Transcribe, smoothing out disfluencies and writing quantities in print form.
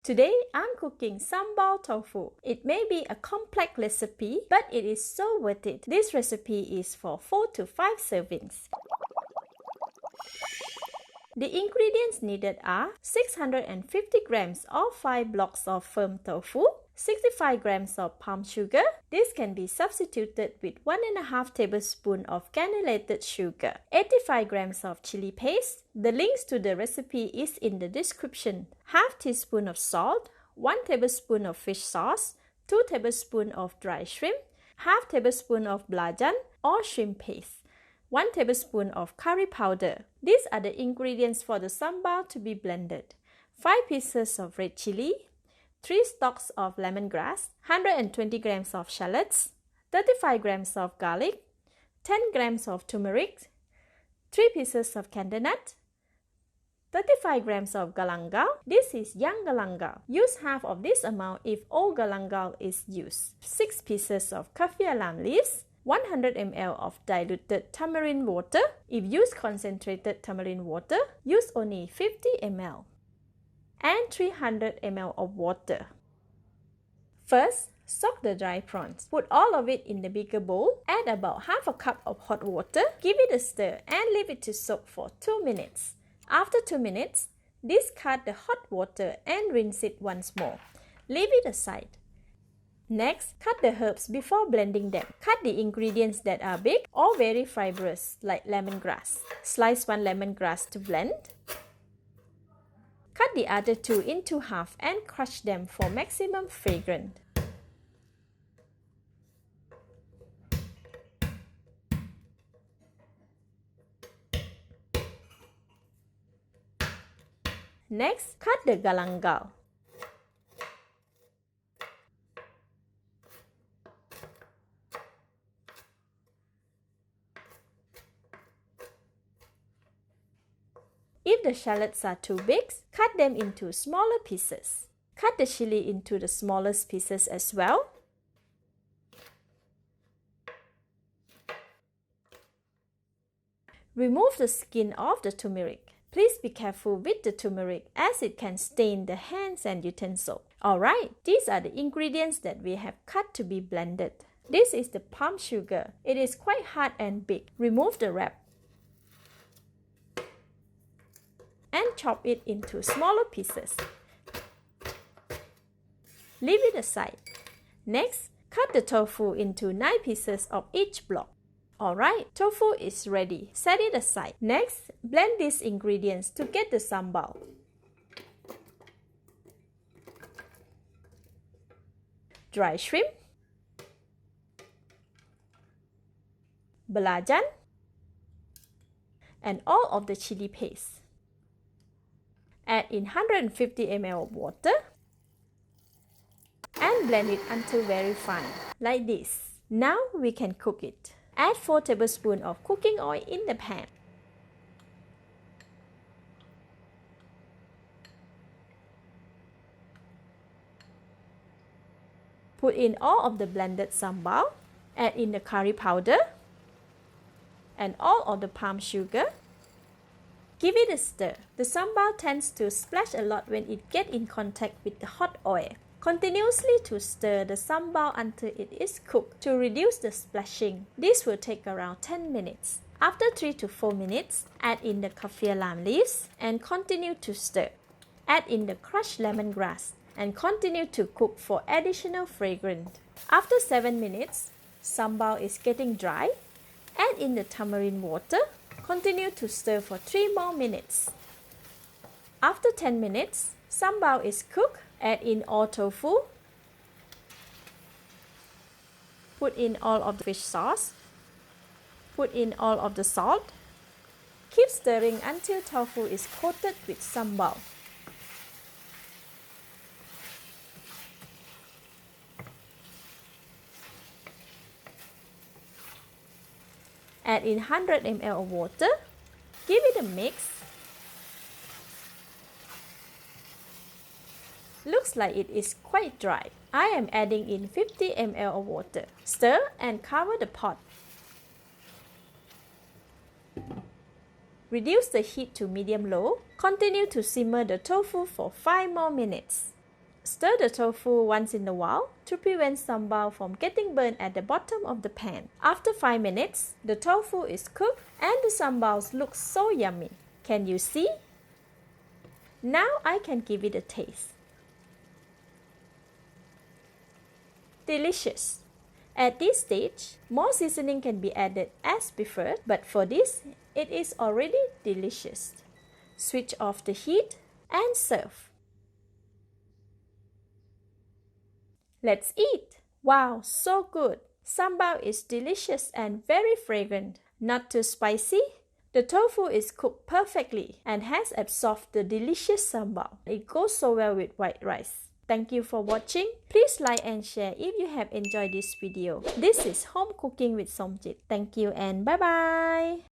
Today, I'm cooking sambal tofu. It may be a complex recipe, but it is so worth it. This recipe is for 4 to 5 servings. The ingredients needed are 650 grams or 5 blocks of firm tofu, 65 grams of palm sugar. This can be substituted with 1.5 tablespoons of granulated sugar, 85 grams of chili paste. The links to the recipe is in the description. Half teaspoon of salt, 1 tablespoon of fish sauce, 2 tablespoons of dry shrimp, half tablespoon of belacan or shrimp paste, 1 tablespoon of curry powder. These are the ingredients for the sambal to be blended. 5 pieces of red chili, 3 stalks of lemongrass, 120 grams of shallots, 35 grams of garlic, 10 grams of turmeric, 3 pieces of candle nut, 35 grams of galangal. This is young galangal. Use half of this amount if old galangal is used. 6 pieces of kaffir alam leaves, 100 ml of diluted tamarind water. If use concentrated tamarind water, use only 50 ml. And 300 ml of water. First, soak the dry prawns. Put all of it in the bigger bowl. Add about half a cup of hot water. Give it a stir and leave it to soak for 2 minutes. After 2 minutes, discard the hot water and rinse it once more. Leave it aside. Next, cut the herbs before blending them. Cut the ingredients that are big or very fibrous, like lemongrass. Slice 1 lemongrass to blend. Cut the other 2 into half and crush them for maximum fragrance. Next, cut the galangal. If the shallots are too big, cut them into smaller pieces. Cut the chili into the smallest pieces as well. Remove the skin of the turmeric. Please be careful with the turmeric as it can stain the hands and utensils. Alright, these are the ingredients that we have cut to be blended. This is the palm sugar. It is quite hard and big. Remove the wrap and chop it into smaller pieces. Leave it aside. Next, cut the tofu into 9 pieces of each block. Alright, tofu is ready. Set it aside. Next, blend these ingredients to get the sambal. Dry shrimp, belacan, and all of the chili paste. Add in 150 ml of water and blend it until very fine, like this. Now we can cook it. Add 4 tablespoons of cooking oil in the pan. Put in all of the blended sambal. Add in the curry powder and all of the palm sugar. Give it a stir. The sambal tends to splash a lot when it gets in contact with the hot oil. Continuously to stir the sambal until it is cooked to reduce the splashing. This will take around 10 minutes. After 3 to 4 minutes, add in the kaffir alam leaves and continue to stir. Add in the crushed lemongrass and continue to cook for additional fragrance. After 7 minutes, sambal is getting dry. Add in the tamarind water. Continue to stir for 3 more minutes. After 10 minutes, sambal is cooked. Add in all tofu. Put in all of the fish sauce. Put in all of the salt. Keep stirring until tofu is coated with sambal. Add in 100 ml of water. Give it a mix. Looks like it is quite dry. I am adding in 50 ml of water. Stir and cover the pot. Reduce the heat to medium-low. Continue to simmer the tofu for 5 more minutes. Stir the tofu once in a while to prevent sambal from getting burnt at the bottom of the pan. After 5 minutes, the tofu is cooked and the sambal looks so yummy. Can you see? Now I can give it a taste. Delicious. At this stage, more seasoning can be added as preferred, but for this, it is already delicious. Switch off the heat and serve. Let's eat! Wow, so good! Sambal is delicious and very fragrant. Not too spicy. The tofu is cooked perfectly and has absorbed the delicious sambal. It goes so well with white rice. Thank you for watching. Please like and share if you have enjoyed this video. This is Home Cooking with Somjit. Thank you and bye-bye.